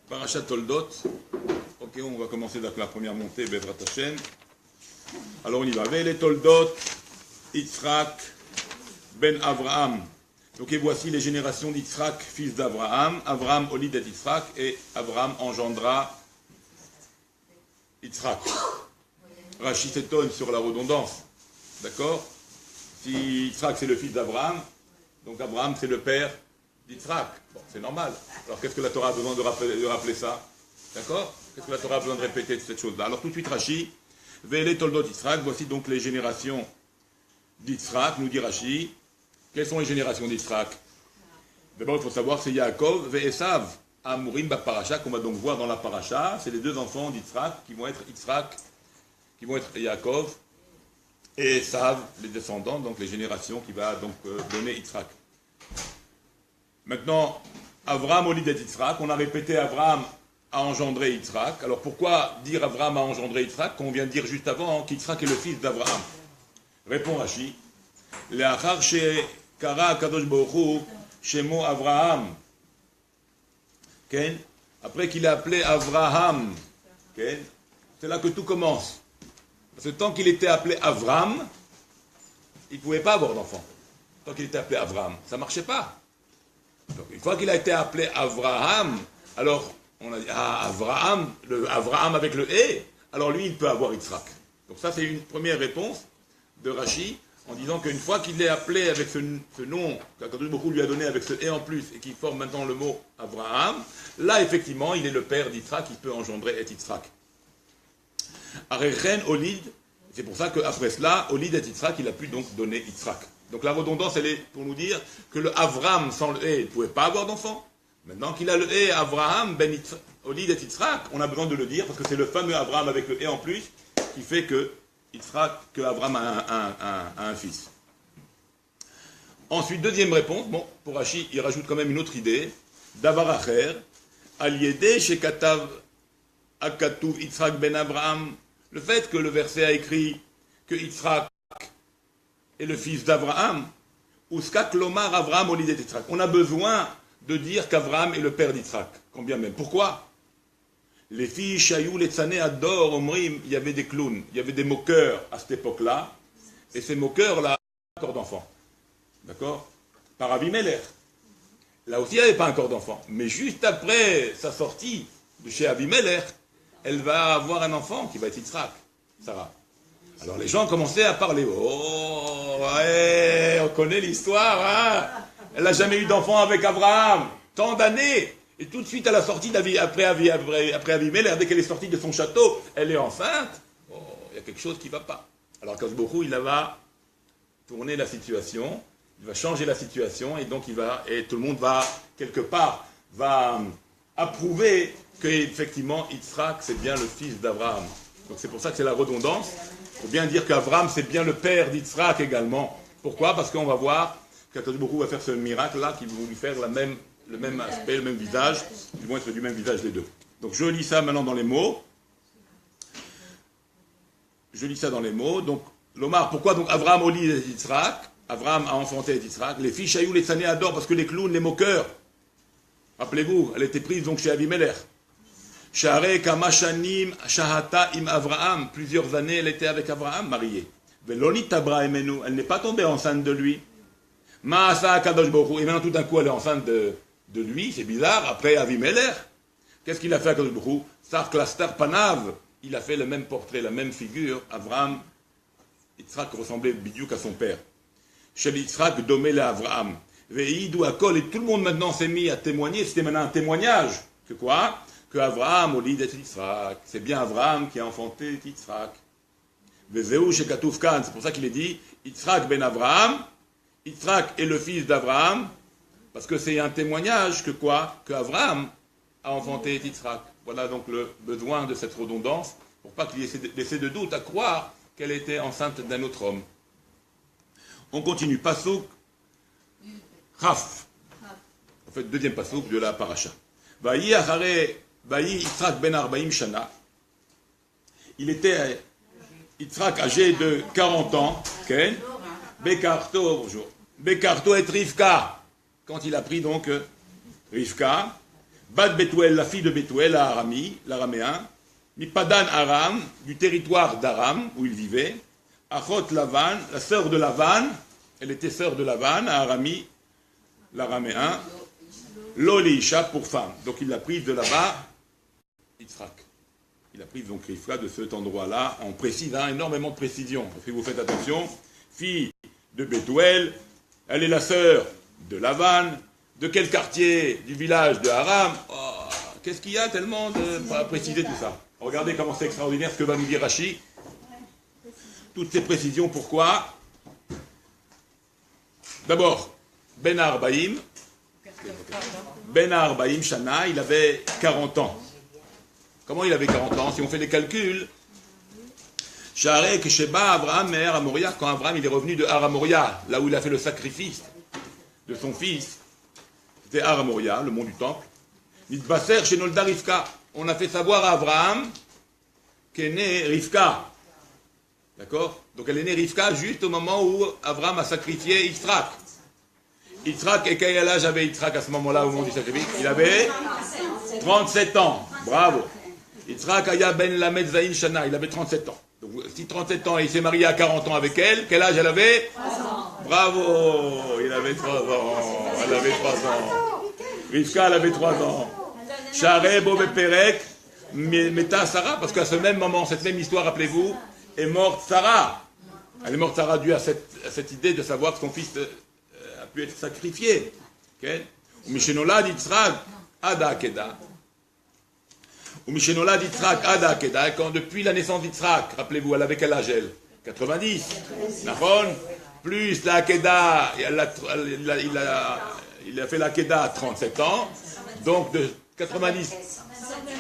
Parashat Toldot. Ok, on va commencer avec la première montée, Bezrat Hashem. Alors on y va. Vele Toldot, Yitzhak, Ben Avraham. Donc et voici les générations d'Yitzhak, fils d'Avraham. Avraham olid et Yitzhak, et Avraham engendra Yitzhak. Rashi s'étonne sur la redondance. D'accord? Si Yitzhak c'est le fils d'Avraham, donc Avraham c'est le père d'Yitzhak. Bon, c'est normal. Alors qu'est-ce que la Torah a besoin de rappeler ça? D'accord? Qu'est-ce que la Torah a besoin de répéter cette chose-là? Alors tout de suite Rashi, Vele Toldot Yitzhak, voici donc les générations d'Yitzhak, nous dit Rashi. Quelles sont les générations d'Yitzhak? D'abord il faut savoir c'est Yaakov et Esav, Amurim Baparacha, qu'on va donc voir dans la paracha. C'est les deux enfants d'Yitzhak qui vont être Yitzhak, qui vont être Yaakov et Esav, les descendants, donc les générations qui va donc donner Yitzhak. Maintenant, Avraham olid et Yitzhak, on a répété Avraham a engendré Yitzhak. Alors pourquoi dire Avraham a engendré Yitzhak, qu'on vient de dire juste avant qu'Yitzhak est le fils d'Avraham? Répond Rashi, Le'achar shekara Kadosh Baruch Hu shemo Avraham. Après qu'il ait appelé Avraham, c'est là que tout commence. Parce que tant qu'il était appelé Avram, il ne pouvait pas avoir d'enfant. Tant qu'il était appelé Avraham, ça ne marchait pas. Donc, une fois qu'il a été appelé Avraham, alors on a dit Avraham, le Avraham avec le et, alors lui il peut avoir Yitzhak. Donc ça c'est une première réponse de Rashi en disant qu'une fois qu'il est appelé avec ce nom qu'Akadosh Baruch Hu lui a donné avec ce et en plus et qui forme maintenant le mot Avraham, là effectivement il est le père d'Yitzhak, il peut engendrer et Yitzhak. Arechen Olid, c'est pour ça qu'après cela, Olid et Yitzhak, il a pu donc donner Yitzhak. Donc la redondance, elle est pour nous dire que le Avram sans le et, il ne pouvait pas avoir d'enfant. Maintenant qu'il a le et, Avraham, Ben Olid et Yitzhak, on a besoin de le dire parce que c'est le fameux Avraham avec le et en plus qui fait que Avraham a un fils. Ensuite, deuxième réponse, bon, pour Rashi, il rajoute quand même une autre idée. Davar acher, al-yedeh shekatav akatuv Yitzhak ben Avraham. Le fait que le verset a écrit que Yitzhak est le fils d'Avraham, Uskak lomar Avraham olid et Yitzhak. On a besoin de dire qu'Avraham est le père d'Yitzhak. Combien même? Pourquoi? Les filles Shayou, les Tzané, Ador, Omrim, il y avait des clowns, il y avait des moqueurs à cette époque-là, et ces moqueurs-là, encore d'enfants. D'accord? Par Avimelech. Là aussi, il n'y avait pas encore d'enfant. Mais juste après sa sortie de chez Avimelech, elle va avoir un enfant qui va être Yitzhak, Sarah. Alors les gens commençaient à parler. Oh, ouais, on connaît l'histoire, hein? Elle n'a jamais eu d'enfant avec Abraham. Tant d'années. Et tout de suite, à la sortie après Avimelech, dès qu'elle est sortie de son château, elle est enceinte. Oh, il y a quelque chose qui ne va pas. Alors Akadosh Baruch Hu, il va tourner la situation, il va changer la situation, et donc et tout le monde va, quelque part, va approuver qu'effectivement, Yitzhak, c'est bien le fils d'Abraham. Donc c'est pour ça que c'est la redondance. Il faut bien dire qu'Abraham, c'est bien le père d'Yitzhak également. Pourquoi? Parce qu'on va voir qu'Akadosh Baruch Hu va faire ce miracle-là, qui va lui faire le même aspect, le même visage. Ils vont être du même visage les deux. Donc je lis ça maintenant dans les mots. Donc, l'Omar, pourquoi donc Avraham olid et Yitzhak? Avraham a enfanté Yitzhak. Les filles Shayou, les Tzané adorent parce que les clowns, les moqueurs. Rappelez-vous, elle était prise donc chez Avimelech. Share Kamashanim Shahata im Avraham. Plusieurs années, elle était avec Avraham, mariée. Velonit Abraham, elle n'est pas tombée enceinte de lui. Maasa Kadosh Baruch Hu. Et maintenant, tout d'un coup, elle est enceinte de lui. C'est bizarre. Après Avimelech, qu'est-ce qu'il a fait à Kadosh Baruch Hu? Sar Klaster Panav. Il a fait le même portrait, la même figure. Avraham, Yitzhak ressemblait bidiouk à son père. Shel Yitzhak domé le Avraham. Veidou Akol. Et tout le monde maintenant s'est mis à témoigner. C'était maintenant un témoignage. Que quoi? Que Avraham olid et Yitzhak. C'est bien Avraham qui a enfanté Yitzhak. Vezeu shekatouf kan. C'est pour ça qu'il est dit Yitzhak ben Avraham. Yitzhak est le fils d'Avraham. Parce que c'est un témoignage que quoi? Que Avraham a enfanté Yitzhak. Voilà donc le besoin de cette redondance, pour pas qu'il y ait laissé de doute à croire qu'elle était enceinte d'un autre homme. On continue. Pasouk Chaf. En fait, deuxième pasouk de la paracha. Vayi Yitzhak ben Arbaim Shana. Il était Yitzhak âgé de 40 ans. Bekarto, bonjour. Bekarto et Rivka. Quand il a pris donc Rivka. Bat Bethuel, la fille de Bethuel, à Arami, l'araméen, Mipadan Aram, du territoire d'Aram, où il vivait, Achot Lavan, la sœur de Lavan, elle était sœur de Lavan, à Arami, l'araméen, Lolisha pour femme. Donc il l'a prise de là-bas, Yitzhak. Il a pris donc Rivka de cet endroit-là, en précise, énormément de précision. Si vous faites attention, fille de Bethuel, elle est la sœur de Lavan, de quel quartier du village de Aram. Oh, qu'est-ce qu'il y a tellement de préciser tout ça. Regardez comment c'est extraordinaire ce que va nous dire Rashi. Toutes ces précisions, pourquoi? D'abord, Ben Arbaïm, Shana, il avait 40 ans. Comment il avait 40 ans? Si on fait les calculs, Sharek Sheba Abraham Meher Amoria, quand Abraham il est revenu de Aramoria, là où il a fait le sacrifice de son fils, c'était Aramoria, le mont du temple. Nitbaser chez Nolda Rivka. On a fait savoir à Abraham qu'est née Rivka. D'accord? Donc elle est née Rivka juste au moment où Abraham a sacrifié Yitzhak. Yitzhak, et quel âge avait Yitzhak à ce moment-là au moment du sacrifice? Il avait 37 ans. Bravo. Yitzhak Aya Ben Lamed Zain Shana, il avait 37 ans. Donc si 37 ans et il s'est marié à 40 ans avec elle, quel âge elle avait? 3 ans. Bravo, il avait 3 ans. Elle avait 3 ans. Rivka, elle avait 3 ans. Share Bobe Perek, Meta Sarah, parce qu'à ce même moment, cette même histoire, rappelez-vous, est morte Sarah. Elle est morte Sarah due à cette idée de savoir que son fils a pu être sacrifié. Mishenolad Yitzhak Ada Akeda. Ou Mishenolad Yitzhak Ada Akeda, quand depuis la naissance d'Yitzhak, rappelez-vous, elle avait quel âge elle? 90. Nahon, plus la Akeda, il a fait la Akeda à 37 ans, donc de 90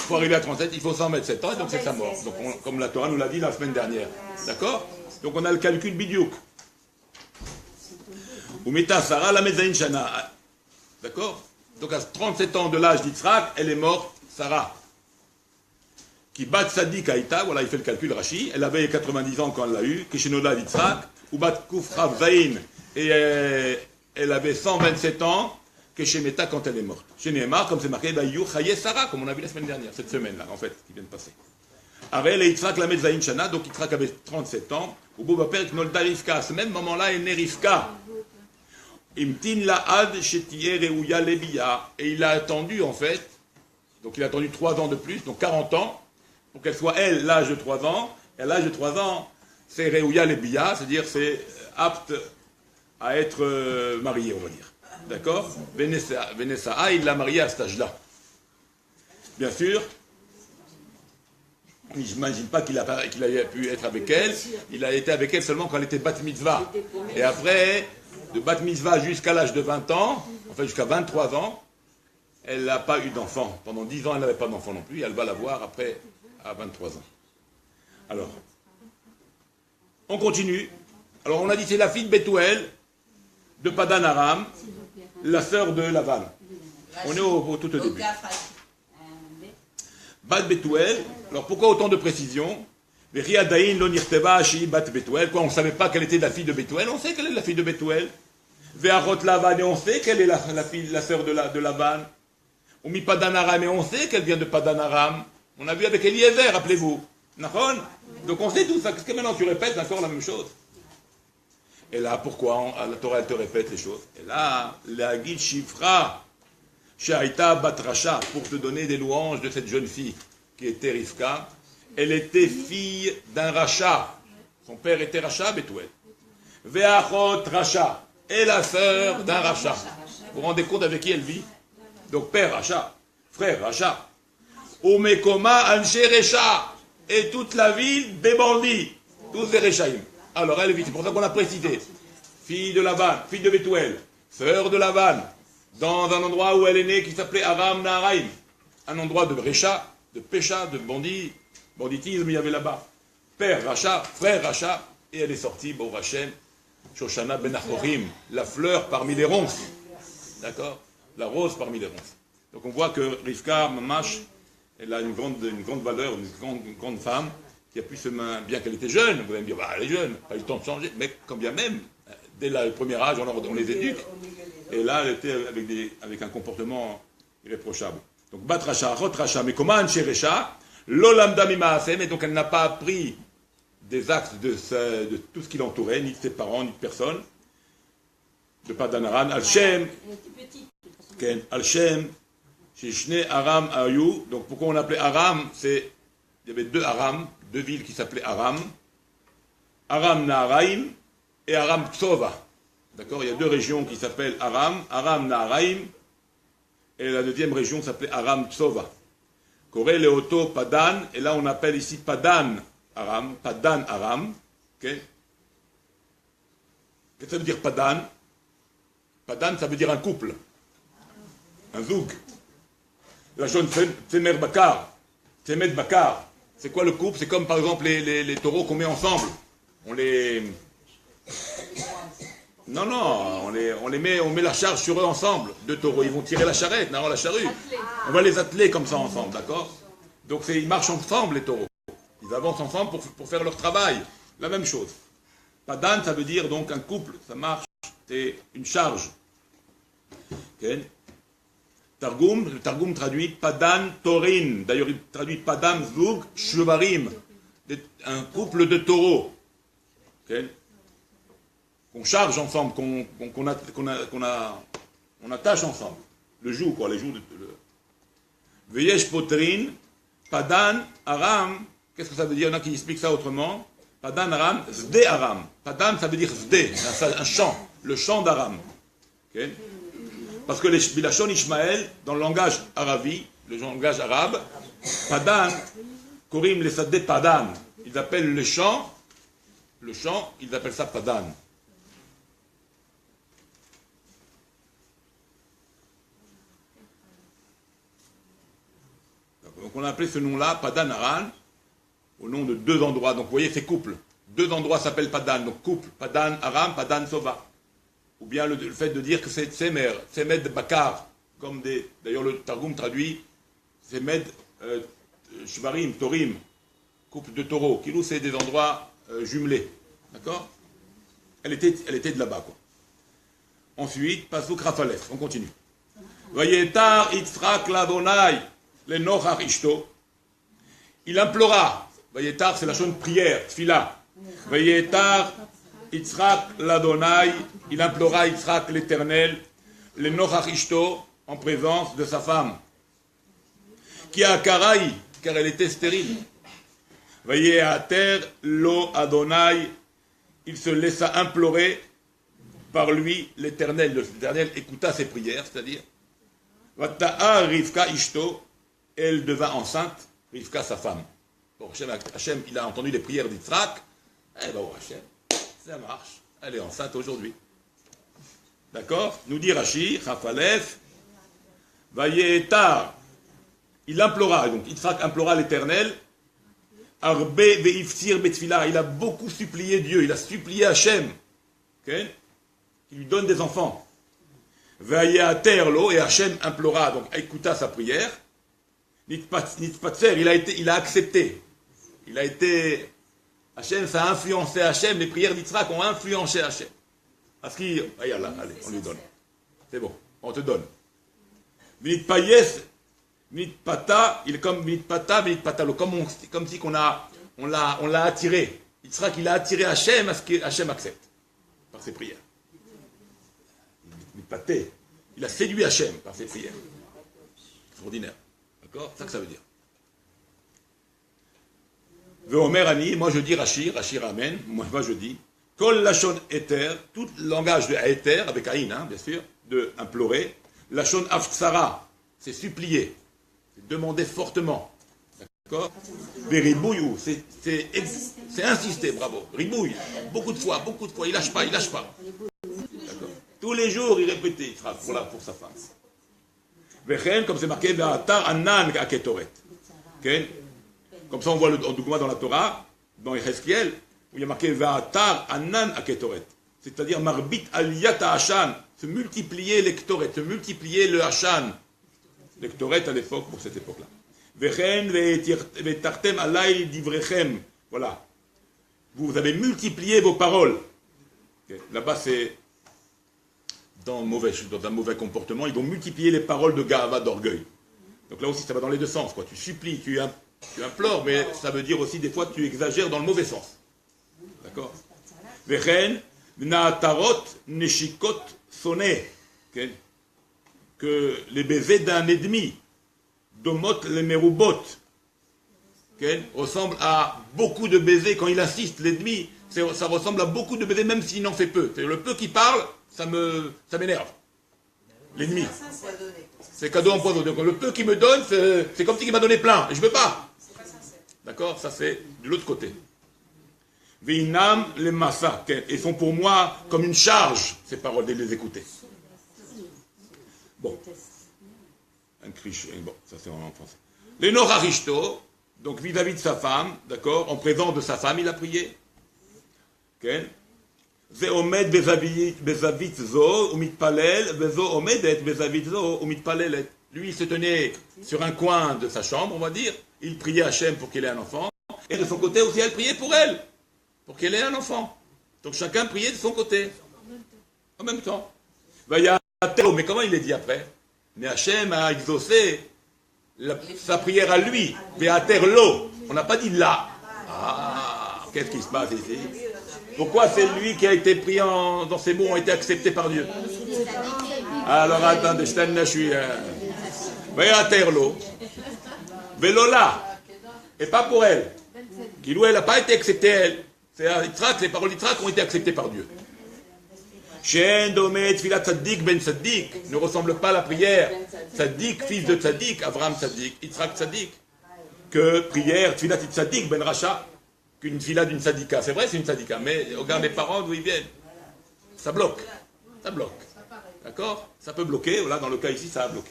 pour arriver à 37, il faut 127 ans, et donc c'est sa mort. Donc comme la Torah nous l'a dit la semaine dernière. D'accord? Donc on a le calcul bidiouk. Ou Meta Sarah la Mezaïn Shana. D'accord? Donc à 37 ans de l'âge d'Yitzhak, elle est morte, Sarah. Qui bat Sadik Aïta, voilà, il fait le calcul Rashi, elle avait 90 ans quand elle l'a eu, Kishenoda d'Yitzhak, ou bat Kufrav Zain, et elle avait 127 ans, que chez Meta quand elle est morte. Chez Nehemar, comme c'est marqué, Sarah, comme on a vu la semaine dernière, cette semaine-là, en fait, qui vient de passer. Arel et Yitzhak la Metzaïn Shana, donc Yitzhak avait 37 ans, ou Bobaper Knolda Rivka, à ce même moment-là, elle est née Rivka. Imtin la Ad Shetier Reuya Lebiya, et il a attendu, en fait, donc il a attendu 3 ans de plus, donc 40 ans, pour qu'elle soit, elle, l'âge de 3 ans, et à l'âge de 3 ans, c'est Reuya Lebiya, c'est-à-dire c'est apte à être marié, on va dire. D'accord? Vanessa, il l'a mariée à cet âge-là. Bien sûr, je n'imagine pas qu'il a pu être avec elle. Il a été avec elle seulement quand elle était bat mitzvah. Et après, de bat mitzvah jusqu'à l'âge de 20 ans, enfin jusqu'à 23 ans, elle n'a pas eu d'enfant. Pendant 10 ans, elle n'avait pas d'enfant non plus. Et elle va l'avoir après, à 23 ans. Alors, on continue. Alors, on a dit c'est la fille de Bethuel, de Padan Aram, la sœur de Lavan. On est au tout au début. Bat Bethuel. Alors pourquoi autant de précision? Quoi, on ne savait pas qu'elle était la fille de Bethuel. On sait qu'elle est la fille de Bethuel. Ve'arot Lavan, et on sait qu'elle est la sœur de Lavan. Ou mi Padan Aram, et on sait qu'elle vient de Padan Aram. On a vu avec Eliezer, rappelez-vous. Donc on sait tout ça. Qu'est-ce que maintenant tu répètes encore la même chose? Et là, pourquoi la Torah, elle te répète les choses? Et là, la Gid Shifra, Shaita Batrasha, pour te donner des louanges de cette jeune fille qui était Rivka. Elle était fille d'un Racha. Son père était Racha, Bethuel. Ve'achot Racha. Et la sœur d'un Racha. Vous vous rendez compte avec qui elle vit? Donc père Racha, frère Racha. Omekoma Anshe Recha. Et toute la ville des bandits. Tous des Rechaïm. Alors elle vit, c'est pour ça qu'on a précisé. Fille de Lavan, fille de Bethuel, sœur de Lavan, dans un endroit où elle est née qui s'appelait Aram Naharaim. Un endroit de Recha, de pécha, de banditisme, il y avait là-bas. Père Racha, frère Racha, et elle est sortie, Baruch Hashem, Shoshana Ben Achorim, la fleur parmi les ronces. D'accord? La rose parmi les ronces. Donc on voit que Rivka, Mamash, elle a une grande valeur, une grande femme, qui a pu se main, bien qu'elle était jeune, vous allez me dire, bah, elle est jeune, pas eu le temps de changer, mais quand bien même, dès le premier âge, on les éduque. Et là, elle était avec un comportement irréprochable. Donc bat racha, achot racha, mais comment anche recha, lo lamda mimaasem, et donc elle n'a pas appris des actes de tout ce qui l'entourait, ni de ses parents, ni de personne, de Padan Aram, Al-Shem, Al-Shem, Shishne Aram Ayou. Donc pourquoi on appelait Aram, il y avait deux Aram, deux villes qui s'appelaient Aram, Aram Naharaim et Aram Tsova. D'accord, il y a deux régions qui s'appellent Aram, Aram Naharaim, et la deuxième région s'appelait Aram Tsova. Koré Leoto Padan, et là on appelle ici Padan Aram, Padan Aram. Okay. Qu'est-ce que ça veut dire Padan? Padan, ça veut dire un couple, un zoug. La jaune Tzemer Bakar, Tzemet Bakar. C'est quoi le couple? C'est comme par exemple les taureaux qu'on met ensemble. On les... Non, on met la charge sur eux ensemble. Deux taureaux, ils vont tirer la charrette, non, la charrue. On va les atteler comme ça ensemble, d'accord? Donc ils marchent ensemble, les taureaux. Ils avancent ensemble pour faire leur travail. La même chose. Padan, ça veut dire donc un couple, ça marche, c'est une charge. Okay. Targum, le Targum traduit Padan Torin. D'ailleurs, il traduit Padan Zug Shvarim. Un couple de taureaux. Okay. Qu'on charge ensemble, qu'on attache ensemble. Le joug, quoi, les jougs de... Veyesh Potrin, Padan Aram. Qu'est-ce que ça veut dire? Il y en a qui expliquent ça autrement. Padan Aram, Zde Aram. Padan, ça veut dire Zde, un champ, le champ d'Aram. Okay. Parce que les Bilachon Ishmael, dans le langage arabi, le langage arabe, Padan, Korim les Sadde Padan, ils appellent le champ, ils appellent ça Padan. Donc on a appelé ce nom-là Padan Aran, au nom de deux endroits. Donc vous voyez, c'est couple. Deux endroits s'appellent Padan, donc couple, Padan Aram, Padan Sova. Ou bien le fait de dire que c'est Tsemer, Tsemed Bakar, comme d'ailleurs le Targum traduit Tsemed Shvarim, Torim, couple de taureaux. Kilou, c'est des endroits jumelés. D'accord? Elle était de là-bas, quoi. Ensuite, Pasuk Rafalef, on continue. Vayetar Yitzhak Ladonai, le Nochach Ishto. Il implora. Vayetar, c'est la chose de prière, tfila. Vayetar Yitzhak l'Adonai, il implora Yitzhak l'Éternel, le Nochach Ishto, en présence de sa femme, qui a Karaï, car elle était stérile. Vayeater lo Adonai, il se laissa implorer par lui l'Éternel. L'Éternel écouta ses prières, c'est-à-dire, Vata'a Rivka Ishto, elle devint enceinte, Rivka sa femme. Bon, Hachem, il a entendu les prières d'Yitzhak, eh ben, Hachem, ça marche. Elle est enceinte aujourd'hui. D'accord? Nous dit Rashi, Chafalef, Vayetar. Il implora, donc Yitzhak implora l'Éternel, Arbe ve'iftir betfila. Il a beaucoup supplié Dieu, il a supplié Hachem, okay? Qui lui donne des enfants. Vayeater lo, et Hachem implora, donc écouta sa prière. Nitpatser, il a accepté. Il a été... Hachem, ça a influencé Hachem, les prières d'Yitzhak ont influencé Hachem. Parce qu'il... Allez, on lui donne. C'est bon, on te donne. Minitpayes, Minitpata, il est comme Minitpata, Minitpatalo, comme si on l'a attiré. Yitzhak, il a attiré Hachem à ce que Hachem accepte. Par ses prières. Minitpaté, il a séduit Hachem par ses prières. Extraordinaire. D'accord? C'est ça que ça veut dire. Veomer Ani, moi je dis Rashi Amen, moi je dis, Kol Lachon Eter, tout langage de Eter, avec Aïn, hein, bien sûr, de implorer, Lachon Aftsara, c'est supplier, c'est demander fortement, d'accord? Veribouillou, c'est insister, bravo, ribouille, beaucoup de fois, il lâche pas, d'accord? Tous les jours il répétait, il frappe pour sa femme. Vechen, comme c'est marqué, Ve'atar Anan Aketoret, ok? Comme ça, on voit le document dans la Torah, dans Ezekiel, où il y a marqué Va'atar Anan Aketoret. C'est-à-dire Marbit Aliyat Hashan, se multiplier les Ktoret, se multiplier le Hashan. Les Ktoret à l'époque, pour cette époque-là. Vechen ve'tartem alay divrechem. Voilà. Vous avez multiplié vos paroles. Okay. Là-bas, c'est dans un mauvais comportement. Ils vont multiplier les paroles de Gahava, d'orgueil. Donc là aussi, ça va dans les deux sens, quoi. Tu supplies, tu implores, mais ça veut dire aussi des fois tu exagères dans le mauvais sens. D'accord? Vechen, naatarot, neshikot, soné. Que les baisers d'un ennemi, domot les merubot, ressemblent à beaucoup de baisers. Quand il insiste, l'ennemi, ça ressemble à beaucoup de baisers, même s'il en fait peu. Le peu qui parle, ça m'énerve. L'ennemi. C'est cadeau empoisonné. Donc le peu qu'il me donne, c'est comme s'il m'a donné plein. Et je ne veux pas. D'accord? Ça, c'est de l'autre côté. Veinam les massa. Ils sont pour moi comme une charge, ces paroles, de les écouter. Bon. Bon, ça c'est en français. Les Norarishto, donc vis-à-vis de sa femme, d'accord? En présence de sa femme, il a prié. Ve'omed bezavit zo umitpalel, vezo omedet bezavit zo umitpalelet. Lui, il se tenait sur un coin de sa chambre, on va dire. Il priait Hachem pour qu'il ait un enfant. Et de son côté aussi, elle priait pour elle, pour qu'elle ait un enfant. Donc chacun priait de son côté. En même temps. Mais comment il est dit après? Mais Hachem a exaucé sa prière à lui. Ve'aterlo. On n'a pas dit là. Ah, qu'est-ce qui se passe ici? Pourquoi c'est lui qui a été pris dans ses mots ont été acceptés par Dieu? Alors attendez, je suis... Ve'aterlo. Ve'lola. Et pas pour elle. Kilou, elle n'a pas été acceptée, elle. C'est à Yitzhak, les paroles d'Yitzhak ont été acceptées par Dieu. Shen domet tfilat tzaddik ben tzaddik ne ressemble pas à la prière tzaddik, fils de tzaddik, Abraham tzaddik, Yitzhak tzaddik, que prière tfilat tzaddik ben racha, qu'une fila d'une tzadika. C'est vrai, c'est une tzadika, mais regarde les parents d'où ils viennent. Ça bloque. Ça bloque. D'accord? Ça peut bloquer, là, dans le cas ici, ça a bloqué.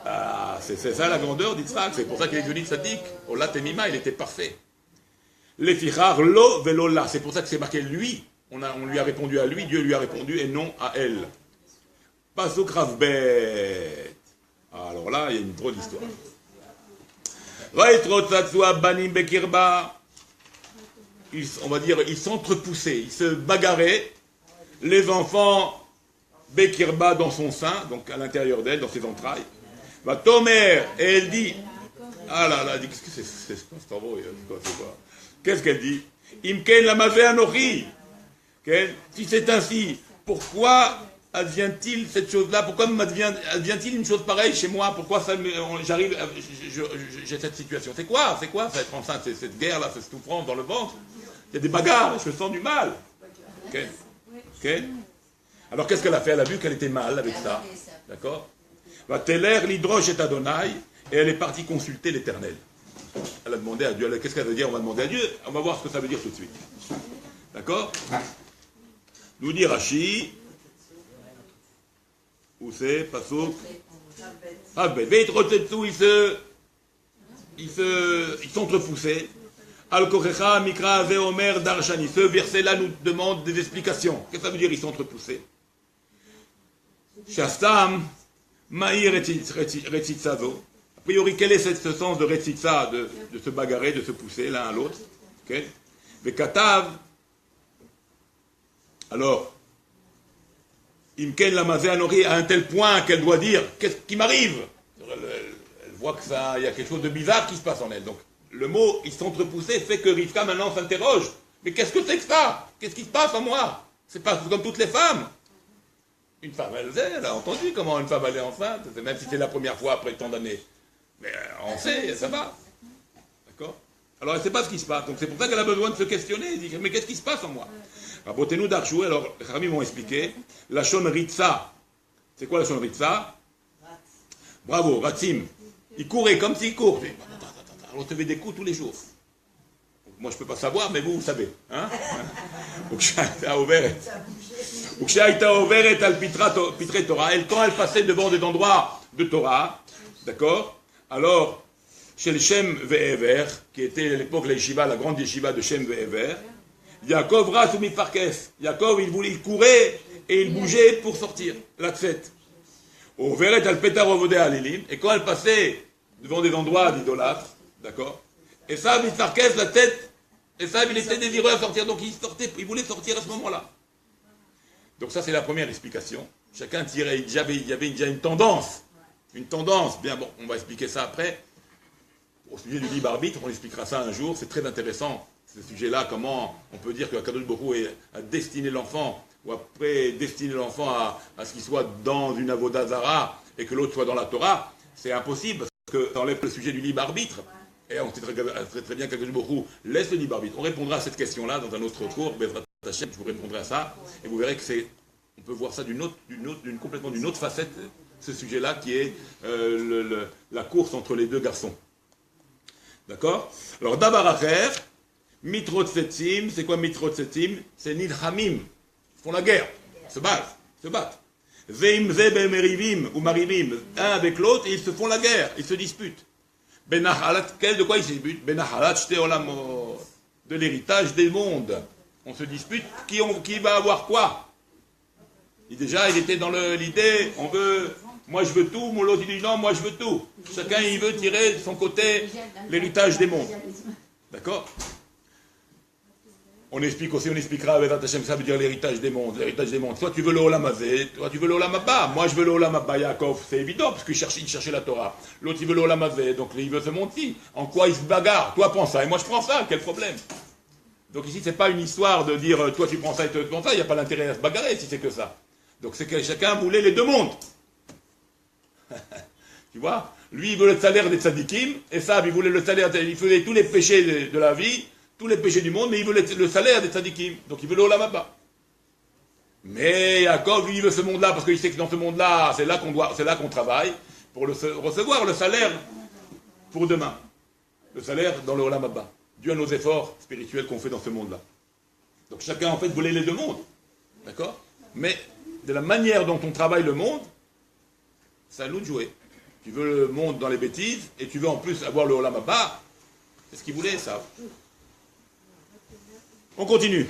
Ah, c'est ça la grandeur d'Yitzhak, c'est pour ça qu'il est devenu tzaddik. Ola temima, il était parfait. Les fichar lo velola, c'est pour ça que c'est marqué lui. On lui a répondu à lui, Dieu lui a répondu et non à elle. Pasuk ravbet. Alors là, il y a une drôle d'histoire. Banim bekirba. On va dire, ils s'entrepoussaient, ils se bagarraient. Les enfants bekirba dans son sein, donc à l'intérieur d'elle, dans ses entrailles. Va Tomer, et elle dit, ah là là, qu'est-ce que c'est quoi? Qu'est-ce qu'elle dit? Imken la mavé anochi. Si c'est ainsi, pourquoi advient-il cette chose-là? Pourquoi advient-il une chose pareille chez moi? Pourquoi j'arrive, j'ai cette situation? C'est quoi ça être enceinte? C'est cette guerre-là, cette souffrance dans le ventre? Il y a des bagarres, je sens du mal. Alors qu'est-ce qu'elle a fait? Elle a vu qu'elle était mal avec ça. D'accord? Va teler l'hydroche et Adonai, et elle est partie consulter l'Éternel. Elle a demandé à Dieu. Qu'est-ce qu'elle veut dire? On va demander à Dieu. On va voir ce que ça veut dire tout de suite. D'accord? Nous dit Rashi. Où c'est? Pasuk. Ah ben, ils s'entrepoussaient. Al-Kochecha, Mikra, Veomer, Darshani. Ce verset-là nous demande des explications. Qu'est-ce que ça veut dire, ils s'entrepoussaient? Shastam, Maïr Retitzazo. A priori, quel est ce sens de Retitza, de se bagarrer, de se pousser l'un à l'autre? Vekatav. Alors, Imken Lamazé Anori à un tel point qu'elle doit dire qu'est-ce qui m'arrive? Elle voit que il y a quelque chose de bizarre qui se passe en elle. Donc, le mot ils s'entrepoussés fait que Rivka maintenant s'interroge. Mais qu'est-ce que c'est que ça? Qu'est-ce qui se passe en moi? C'est pas comme toutes les femmes. Une femme, elle a entendu comment une femme elle est enceinte, même si c'est la première fois après tant d'années. Mais on sait, ça va. D'accord? Alors elle ne sait pas ce qui se passe. Donc c'est pour ça qu'elle a besoin de se questionner. Elle dit, mais qu'est-ce qui se passe en moi? Rabotenu Darchou, alors les Khamim m'ont expliqué. La Shon Ritza. C'est quoi la Shon Ritza? Bravo, Ratzim. Il courait comme s'il court. On te fait des coups tous les jours. Moi je ne peux pas savoir, mais vous savez. Hein? Quand elle passait devant des endroits de Torah, d'accord? Alors, chez le Shem Ve'ever, qui était à l'époque la yeshiva, la grande yeshiva de Shem Ve'ever, Yaakov Ras ou Mifarkes. Yaakov, il courait et il bougeait pour sortir, la tfette. Overet al Petar Ovodé Alilim, et quand elle passait devant des endroits d'idolâtres, d'accord? Et ça, Mifarkes, la tête, et ça, il était désireux à sortir, donc il voulait sortir à ce moment-là. Donc ça, c'est la première explication. Chacun tirait, il y avait déjà une tendance. Une tendance. Bien, bon, on va expliquer ça après. Au sujet du libre arbitre, on expliquera ça un jour. C'est très intéressant, ce sujet-là. Comment on peut dire que Akadosh Baruch Hu a destiné l'enfant, ou après destiné l'enfant à ce qu'il soit dans une avoda zara et que l'autre soit dans la Torah. C'est impossible, parce que ça enlève le sujet du libre arbitre. Et on sait très bien qu'Akadosh Baruch Hu laisse le libre arbitre. On répondra à cette question-là dans un autre cours. Bezrat Hashem, je vous répondrai à ça. Et vous verrez que on peut voir ça complètement d'une autre facette, ce sujet-là, qui est la course entre les deux garçons. D'accord? Alors, Dabaracher, Mitrot Setim, c'est quoi Mitrot Setim? C'est Nidhamim. Ils font la guerre, se battent. Veim Zebe Merivim ou Marivim, un avec l'autre, et ils se font la guerre, ils se disputent. De quoi ils se disputent? Benahalat Shte Olamot, de l'héritage des mondes. On se dispute, qui va avoir quoi? Déjà, il était dans l'idée, moi je veux tout, mon l'autre il dit non, moi je veux tout. Chacun il veut tirer de son côté l'héritage des mondes. D'accord? On expliquera avec Hachem, ça veut dire l'héritage des mondes. Toi tu veux le Olam Hazé, toi tu veux le Olam Haba. Moi je veux le Olam Haba, Yaakov, c'est évident, parce qu'il cherchait la Torah. L'autre il veut le Olam Hazé, donc il veut ce monde-ci. En quoi il se bagarre? Toi prends ça et moi je prends ça, quel problème? Donc ici c'est pas une histoire de dire toi tu prends ça et toi tu prends ça, il n'y a pas d'intérêt à se bagarrer si c'est que ça. Donc c'est que chacun voulait les deux mondes. Tu vois? Lui, il veut le salaire des tzadikim, et ça, il voulait le salaire, il faisait tous les péchés de la vie, tous les péchés du monde, mais il veut le salaire des tzadikim. Donc il veut le olam haba. Mais Yaakov, lui, il veut ce monde-là, parce qu'il sait que dans ce monde-là, c'est là qu'on travaille, pour recevoir le salaire pour demain. Le salaire dans le olam haba, dû à nos efforts spirituels qu'on fait dans ce monde-là. Donc chacun, en fait, voulait les deux mondes. D'accord? Mais de la manière dont on travaille le monde, c'est à nous de jouer. Tu veux le monde dans les bêtises, et tu veux en plus avoir le olam haba. C'est ce qu'ils voulaient, ça. On continue.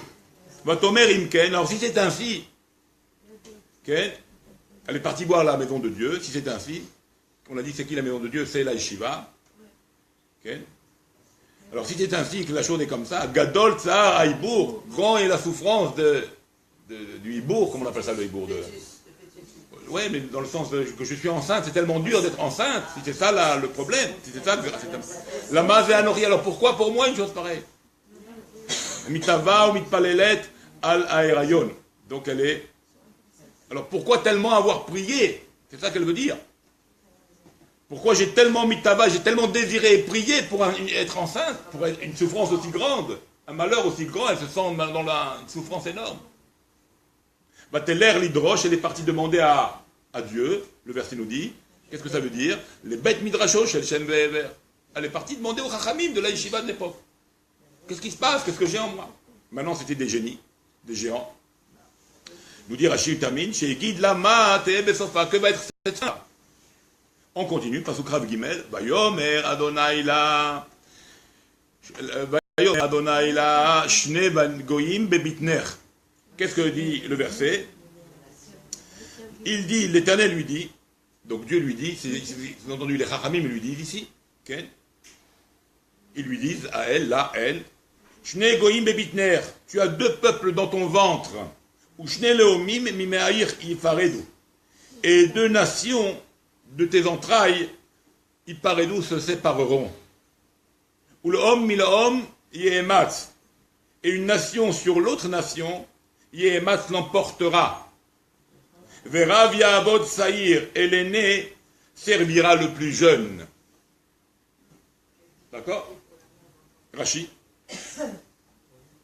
Vatomer imken. Alors si c'est ainsi, elle est partie voir la maison de Dieu. Si c'est ainsi, on a dit c'est qui la maison de Dieu? C'est la yeshiva. Alors si c'est ainsi que la chose est comme ça, gadol tsar haïbour, grand est la souffrance du hibour, comment on appelle ça le hibour? Oui, mais dans le sens que je suis enceinte, c'est tellement dur d'être enceinte, si c'est ça le problème, si c'est ça, la mazé anori, alors pourquoi pour moi une chose pareille? Mitava ou mitpalelet al aerayon. Donc elle est... Alors pourquoi tellement avoir prié? C'est ça qu'elle veut dire. Pourquoi j'ai tellement mitava, j'ai tellement désiré et prié pour être enceinte, pour une souffrance aussi grande, un malheur aussi grand, elle se sent dans une souffrance énorme. Bateler l'hydroche, elle est partie demander à Dieu, le verset nous dit, qu'est-ce que ça veut dire? Les bêtes midrashos, elle est partie demander aux chachamim de la yeshiva de l'époque. Qu'est-ce qui se passe? Qu'est-ce que j'ai en moi? Maintenant, c'était des génies, des géants. Nous dit Rashi Utamin, chez Guide Lama, Besofa, que va être cette fin? On continue, pasuk Rav Gimel, Vayomer Adonai la, Vayomer Adonai la, Shne ban goyim bebitner. Qu'est-ce que dit le verset? Il dit, l'Éternel lui dit, donc Dieu lui dit, c'est entendu les chachamim lui disent ici, okay? Ils lui disent à elle, Shne goyim bebitner, tu as deux peuples dans ton ventre, ou Shne leomim mimeahir ifaredu, et deux nations de tes entrailles, ifaredu se sépareront. Ou le homme mi le homme yehematz, et une nation sur l'autre nation, Yehematz l'emportera. Verav Yaavod Saïr, et l'aîné servira le plus jeune. D'accord? Rashi.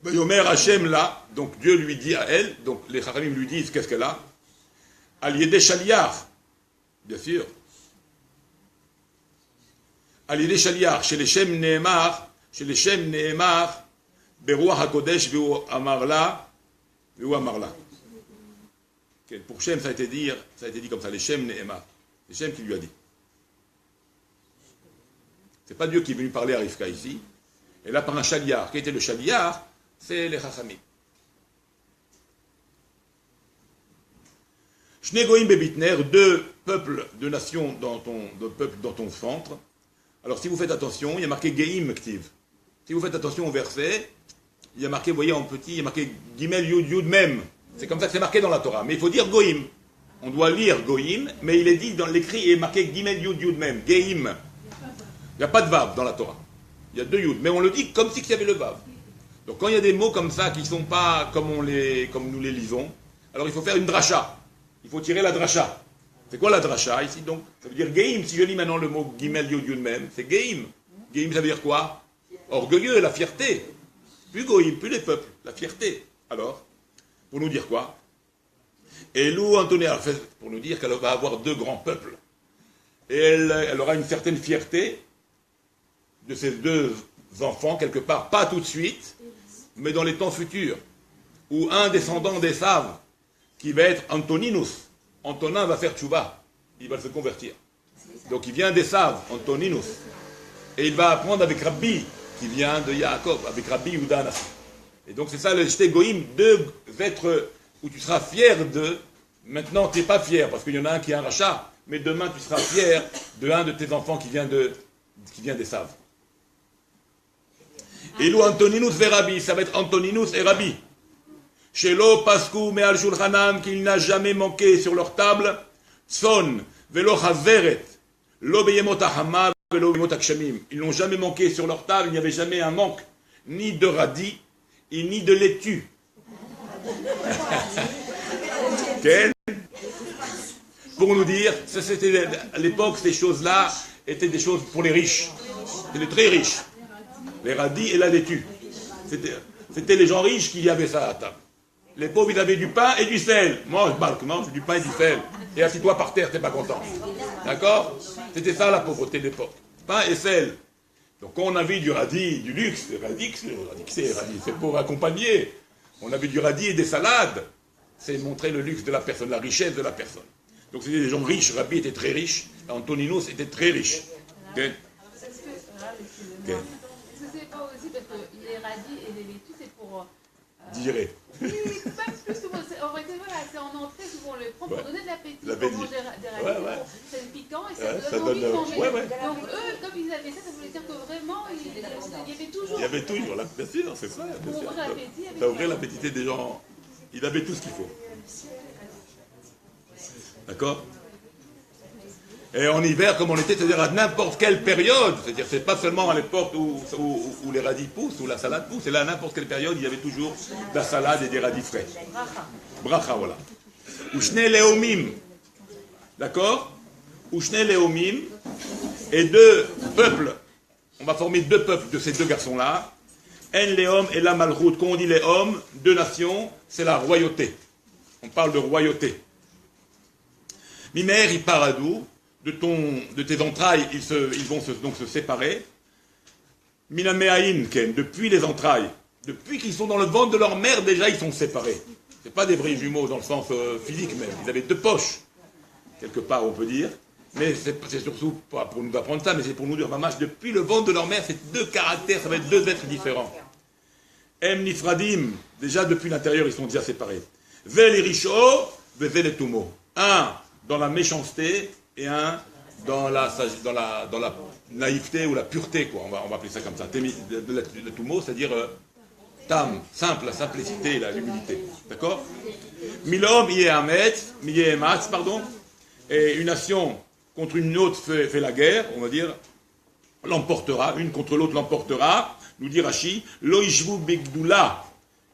Yomer Hachem là, donc Dieu lui dit à elle, donc les Chachamim lui disent qu'est-ce qu'elle a? Al-Yedé Shaliar, bien sûr. Al-Yedé Shaliar, chez les Shem Nehemar, Beruach HaKodesh Veu Amarla, ou Amarla. Pour Shem, ça a été dit comme ça, les Shem Nehemar. C'est Shem qui lui a dit. C'est pas Dieu qui est venu parler à Rivka ici. Et là, par un chaliar. Qui était le chaliar? C'est les Chachamim. Shne goyim bebitner, deux peuples, deux nations dans ton ventre. Alors si vous faites attention, il y a marqué Geim Ktiv. Si vous faites attention au verset, il y a marqué, vous voyez en petit, il y a marqué Gimel Yud Yud Mem. C'est comme ça que c'est marqué dans la Torah. Mais il faut dire Goïm. On doit lire Goïm, mais il est dit dans l'écrit, est marqué Gimel Yud Yud même, Geim. Il n'y a pas de Vav dans la Torah. Il y a 2 Yud, mais on le dit comme si il y avait le Vav. Donc quand il y a des mots comme ça qui ne sont pas comme nous les lisons, alors il faut faire une dracha. Il faut tirer la dracha. C'est quoi la dracha ici donc? Ça veut dire Geim. Si je lis maintenant le mot Gimel Yud Yud même, c'est Geim. Geim, ça veut dire quoi? Orgueilleux, la fierté. Plus Goïm, plus les peuples, la fierté. Alors, pour nous dire quoi? Et Lou Antonia, pour nous dire qu'elle va avoir 2 grands peuples. Et elle aura une certaine fierté de ces 2 enfants, quelque part, pas tout de suite, mais dans les temps futurs, où un descendant d'Esav, qui va être Antoninus, Antonin va faire tchouba, il va se convertir. Donc il vient d'Esav, Antoninus, et il va apprendre avec Rabbi, qui vient de Yaakov, avec Rabbi Yehuda. Et donc c'est ça le Shte Goïm, 2 êtres où tu seras fier de. Maintenant tu n'es pas fier, parce qu'il y en a un qui est un rachat, mais demain tu seras fier de un de tes enfants qui vient d'Esav. Elou Antoninus ve Rabbi, ça va être Antoninus et Rabbi. Shelo Pasku Me'al Shulchanam, qu'il n'a jamais manqué sur leur table, Son, Velo Chazeret, Lo Beyemot Ahama, Velo Beyemot Akshamim. Ils n'ont jamais manqué sur leur table, il n'y avait jamais un manque, ni de radis, et ni de laitue. Okay. Pour nous dire, c'était à l'époque, ces choses-là étaient des choses pour les riches. C'était les très riches. Les radis et la laitue. C'était les gens riches qui avaient ça à la table. Les pauvres, ils avaient du pain et du sel. Mange du pain et du sel. Et assis-toi par terre, t'es pas content. D'accord? C'était ça la pauvreté de l'époque. Pain et sel. Donc quand on avait du radis, du luxe, le radis c'est pour accompagner. On avait du radis et des salades. C'est montrer le luxe de la personne, la richesse de la personne. Donc c'était des gens riches. Rabbi était très riche. Antoninus était très riche. Okay? Okay. Est-ce que c'est pas aussi parce que les radis et les laitues, c'est pour... digérer. Oui, pas plus souvent. En fait, voilà, c'est en entrée, souvent on le prend pour donner de l'appétit. Pour manger des radis, c'est piquant et ça donne envie de manger. Donc eux, comme ils avaient ça voulait dire que vraiment, il y avait toujours... Il y avait toujours, là, bien sûr, c'est ça. Pour ouvrir l'appétit. Ça ouvrait l'appétit des gens. Il avait tout ce qu'il faut. D'accord? Et en hiver, comme on était, c'est-à-dire à n'importe quelle période, c'est-à-dire c'est pas seulement à l'époque où les radis poussent, où la salade pousse, c'est là à n'importe quelle période, il y avait toujours de la salade et des radis frais. Bracha, voilà. Ushne Leomim, d'accord? Ushne Leomim, et 2 peuples, on va former 2 peuples de ces 2 garçons-là, En Leom et la Malchut. Quand on dit les hommes, 2 nations, c'est la royauté. On parle de royauté. Mimer, il part à d'où? De tes entrailles, ils vont donc se séparer. Minameaïn, Ken, depuis les entrailles, depuis qu'ils sont dans le ventre de leur mère, déjà ils sont séparés. Ce pas des vrais jumeaux dans le sens physique même. Ils avaient 2 poches, quelque part on peut dire. Mais c'est surtout pas pour nous apprendre ça, mais c'est pour nous dire, mamash, depuis le ventre de leur mère, c'est 2 caractères, ça va être 2 êtres différents. Em Nifradim, déjà depuis l'intérieur, ils sont déjà séparés. Vel Irisho, Vel Etumo. Un dans la méchanceté et un dans la naïveté ou la pureté, quoi. On va appeler ça comme ça. Le Tumo, c'est-à-dire tam, simple, la simplicité et l'humilité. D'accord? Milom, Yehematz, pardon. Et une nation contre une autre fait la guerre, on va dire, l'emportera, une contre l'autre l'emportera, nous dit Rashi, Loishvu Begdoula.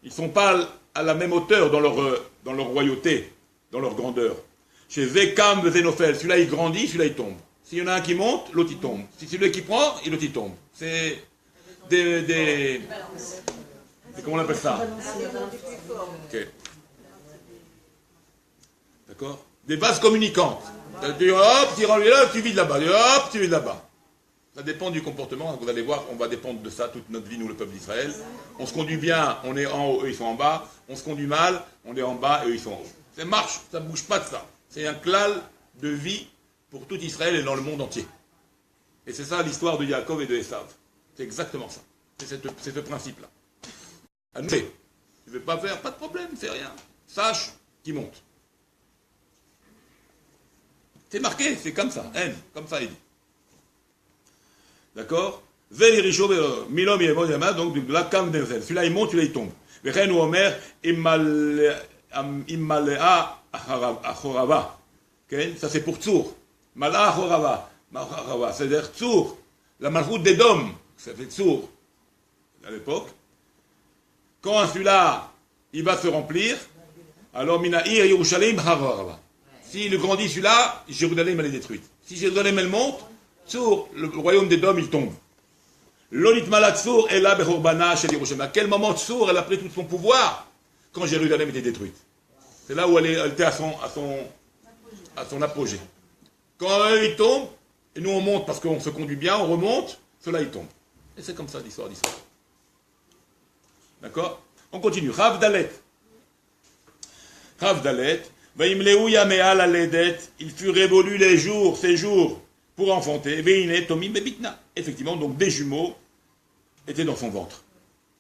Ils ne sont pas à la même hauteur dans leur royauté, dans leur grandeur. Chez Zekam Zenofel, celui-là il grandit, celui-là il tombe. S'il y en a un qui monte, l'autre il tombe. Si celui qui prend, l'autre il tombe. C'est comment on appelle ça? Ok. D'accord? Des vases communicantes. Tu hop, tu rends lui là, tu vides là-bas. Hop, tu vides là-bas. Ça dépend du comportement. Vous allez voir, on va dépendre de ça toute notre vie, nous, le peuple d'Israël. On se conduit bien, on est en haut, eux, ils sont en bas. On se conduit mal, on est en bas, eux, ils sont en haut. Ça marche, ça ne bouge pas de ça. C'est un klal de vie pour tout Israël et dans le monde entier. Et c'est ça l'histoire de Yaakov et de Esav. C'est exactement ça. C'est ce principe-là. À nous, tu ne veux pas faire, pas de problème, c'est rien. Sache qui monte. C'est marqué, c'est comme ça, N, comme ça il dit. D'accord? Milom Yemod, donc de la cam d'Enzel. Celui-là il monte, celui-là il tombe. Vechen ou Omer, Immalea Achorava. Ça c'est pour Tsour. Mala Achorava. C'est-à-dire Tsour. La malchoute d'Edom. Ça fait Tsour. À l'époque. Quand celui-là, il va se remplir, alors Minaïr Yerushalayim Harava. S'il grandit celui-là, Jérusalem elle est détruite. Si Jérusalem elle monte, Tsour, le royaume d'Edom, il tombe. L'Onit Malat Tsour est là, Behorbana, chez Yerushalayim. À quel moment Tsour, elle a pris tout son pouvoir? Quand Jérusalem était détruite. C'est là où elle était à son apogée. Quand il tombe, et nous on monte parce qu'on se conduit bien, on remonte, cela il tombe. Et c'est comme ça l'histoire d'Israël. D'accord? On continue. Rav Dalet. Rav Dalet. Vaimleu Yamea la Ledet. Il fut révolu les jours, ces jours, pour enfanter. Veine Tomim Bebitna. Effectivement, donc des jumeaux étaient dans son ventre.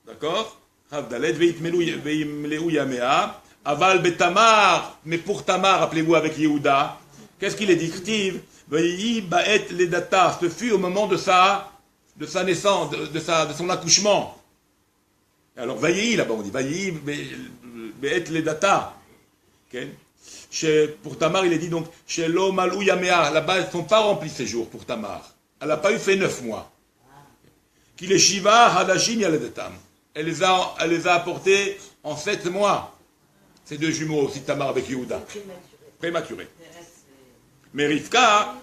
D'accord? Rav Dalet. Vaimleu Yamea. Aval Betamar. Mais pour Tamar, rappelez-vous avec Yehuda, qu'est-ce qu'il est dit? Ktiv. Vayi Baet Ledata. Ce fut au moment de sa naissance, de son accouchement. Alors, Vayi, là-bas, on dit Vayi Beet Ledata. Okay. Pour Tamar, il est dit donc, chez l'Omalou Yamea, là-bas, ils ne sont pas remplis ces jours pour Tamar. Elle n'a pas eu fait 9 mois. Qu'il est Shiva Hadashin Yaledetam. Elle les a apportés en 7 mois. Ces deux jumeaux aussi, Tamar avec Yehuda. Prématurés. Mais Rivka,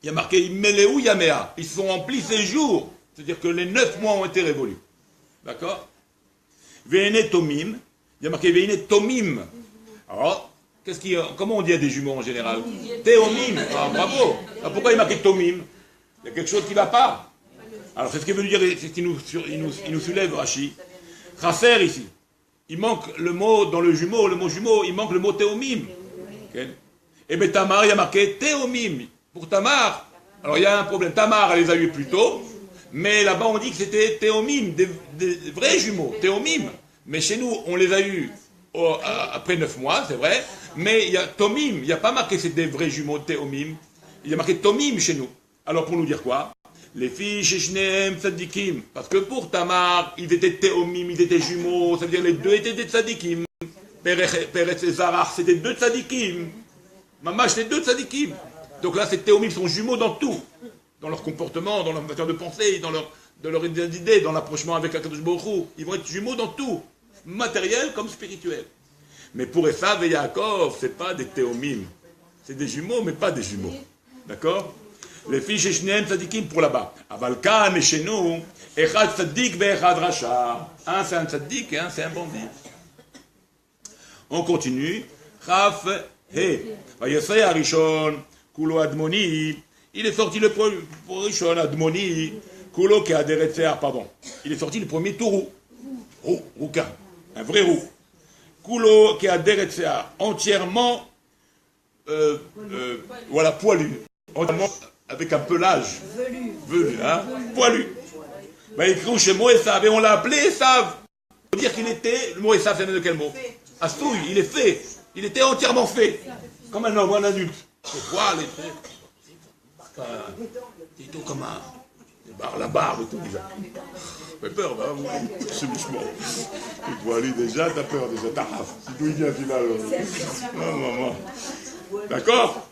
il y a marqué Imeleu Yamea. Ils sont remplis ces jours. C'est-à-dire que les 9 mois ont été révolus. D'accord? Veine Tomim. Il y a marqué Veine Tomim. Alors, comment on dit à des jumeaux en général? Théomim. Ah, bravo. Alors, pourquoi il est marqué Tomim? Il y a quelque chose qui ne va pas. Alors, c'est ce qu'il veut dire, c'est ce qu'il nous soulève, Rashi. Chasser ici. Il manque le mot dans le mot jumeau, il manque le mot Théomim. Okay. Et bien Tamar, il y a marqué Théomim. Pour Tamar, alors il y a un problème. Tamar, elle les a eu plus tôt, mais là-bas on dit que c'était Théomim, des vrais jumeaux, Théomim. Mais chez nous, on les a eus après 9 mois, c'est vrai, mais il y a Tomim, il n'y a pas marqué que c'était des vrais jumeaux Théomim, il y a marqué Tomim chez nous. Alors pour nous dire quoi? Les filles chez Shneem Tzadikim, parce que pour Tamar, ils étaient Théomim, ils étaient jumeaux, ça veut dire les deux étaient des Tzadikim. Pérez et Zarach, c'était 2 Tzadikim. Mamash, c'était 2 Tzadikim. Donc là, ces Théomim sont jumeaux dans tout. Dans leur comportement, dans leur manière de penser, dans leur idée, dans l'approchement avec Akadosh Baruch Hu. Ils vont être jumeaux dans tout. Matériel comme spirituel. Mais pour Esav et Yaakov, c'est pas des Théomim. C'est des jumeaux, mais pas des jumeaux. D'accord? Les filles chez Shneem Tzadikim pour là-bas. Aval Kan et chez nous, Echad Tzadik ve Echad Rasha. Un c'est un Tzadik et un c'est un bandit. On continue. Chaf He. Vayasei Arishon, Kulo Admoni. Il est sorti le premier Rishon Admoni. Kulo qui a des pardon. Il est sorti le premier Tourou. Rouquin. Un vrai roux. Kulo qui a des entièrement voilà, poilu. Entièrement avec un pelage. Velu, hein. Poilu. Ben, il écrit chez Moësav et on l'a appelé Esav. Pour dire qu'il était, le mot Esav, c'est de quel mot? Astouille, il est fait. Il était entièrement fait. Comme un homme, un adulte. Les poils, les trucs. Il est tout comme la barbe et tout. Ça fait peur, hein, subitement. Le poilu déjà, t'as peur déjà, t'as raf. C'est d'où il vient finalement. D'accord?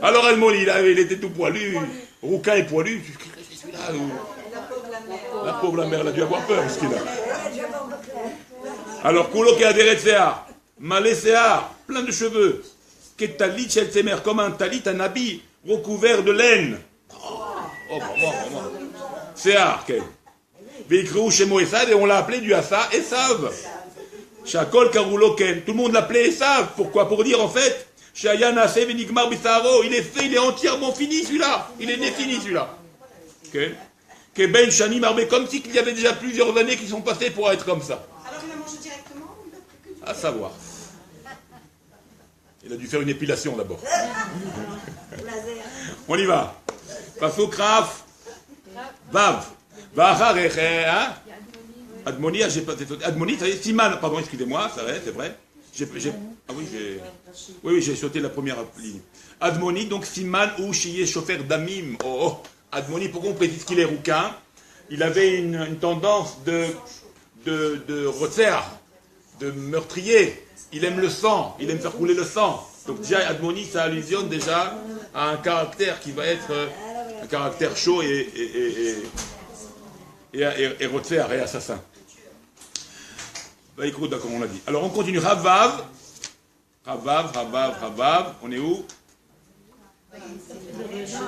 Alors Almoni, il était tout poilu. Rouquin est poilu. Celui-là, la pauvre la mère, elle a dû avoir peur, ce qu'il a. Alors, Koulo qui a des rétséas, Maléséa, plein de cheveux. Ketalit shel tsemer, comme un talit, un habit recouvert de laine. Vraiment. Séar, quel. Véikrou chez Moësad, et on l'a appelé du Assa, Esav. Shakol Karoulo Ken. Tout le monde l'appelait Esav. Pourquoi? Pour dire en fait, Shayana Sevenigmar Bissaro, il est fait, il est entièrement fini celui-là. Il est défini celui-là. Que Ben Shani Marbe, comme si il y avait déjà plusieurs années qui sont passées pour être comme ça. Alors il a mangé directement ou il a pris que du... À savoir. Il a dû faire une épilation d'abord. On y va. Passo Kraf. Vav. Vachareche, hein? Admoni, j'ai pas... Admoni, ça y est, Siman, pardon, excusez-moi, c'est vrai. Oui, j'ai sauté la première ligne. Admoni, donc Siman ou Shiye Chofer Damim. Admoni, pourquoi on précise qu'il est rouquin? Il avait une tendance de retard, de meurtrier. Il aime le sang, il aime faire couler le sang. Donc déjà, Admoni, ça allusionne déjà à un caractère qui va être un caractère chaud et rotzer, et assassin. Bah écoute, comme on l'a dit. Alors on continue. Ravav, on est où?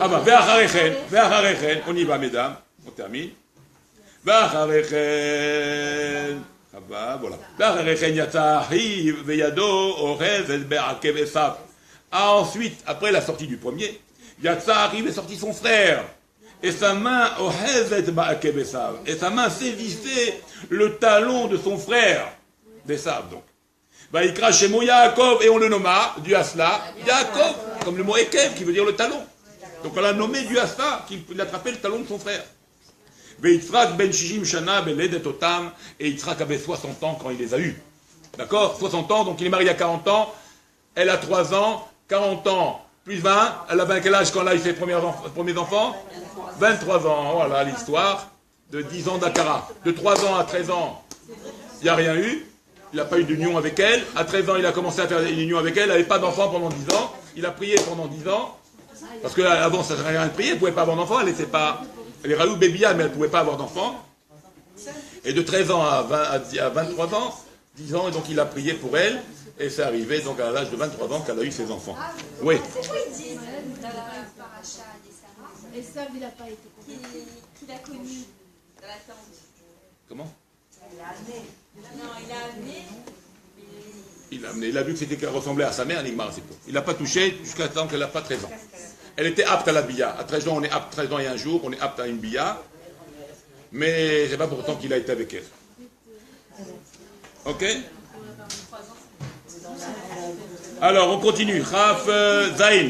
Ah bah, Ve'acharechen, on y va mesdames, on termine. Ve'acharechen, voilà. Ve'acharechen yatzahi ve'yado orez el be'akev esav. Ensuite, après la sortie du premier, Yatzahi est sorti son frère. Et sa main orez el be'akev esav. Et sa main saisissait le talon de son frère, d'Esav donc. Bah, il crache chez moi Yaakov et on le nomma, du Asla, Yaakov, comme le mot Ekev qui veut dire le talon. Donc on l'a nommé du Asla, qu'il attrapait le talon de son frère. Yitzhak ben Shishim Shana ben Ledet Otam, et Yitzhak avait 60 ans quand il les a eus. D'accord? 60 ans, donc il est marié à 40 ans, elle a 3 ans, 40 ans, plus 20, elle avait quel âge quand là il fait premiers enfants? 23 ans, voilà l'histoire de 10 ans d'Akara. De 3 ans à 13 ans, il n'y a rien eu. Il n'a pas eu d'union avec elle. À 13 ans, il a commencé à faire une union avec elle. Il n'avait pas d'enfant pendant 10 ans. Il a prié pendant 10 ans. Parce qu'avant, ça ne servait à rien de prier. Elle ne pouvait pas avoir d'enfant. Elle était raoult bébia, mais elle ne pouvait pas avoir d'enfant. Et de 13 ans à 23 ans, 10 ans, et donc il a prié pour elle. Et c'est arrivé donc à l'âge de 23 ans qu'elle a eu ses enfants. Oui. Pourquoi ils disent dans la paracha des Sarah Esav, il n'a pas été qu'il a connu dans la tente? Comment? Il a amené. Non, il a amené. Il a vu que c'était qu'elle ressemblait à sa mère, Nigmar, c'est tout. Il n'a pas touché jusqu'à temps qu'elle n'a pas 13 ans. Elle était apte à la billa. À 13 ans, on est apte, 13 ans et un jour, on est apte à une billa. Mais c'est pas pourtant qu'il a été avec elle. Ok? Alors, on continue. Chaf Zain.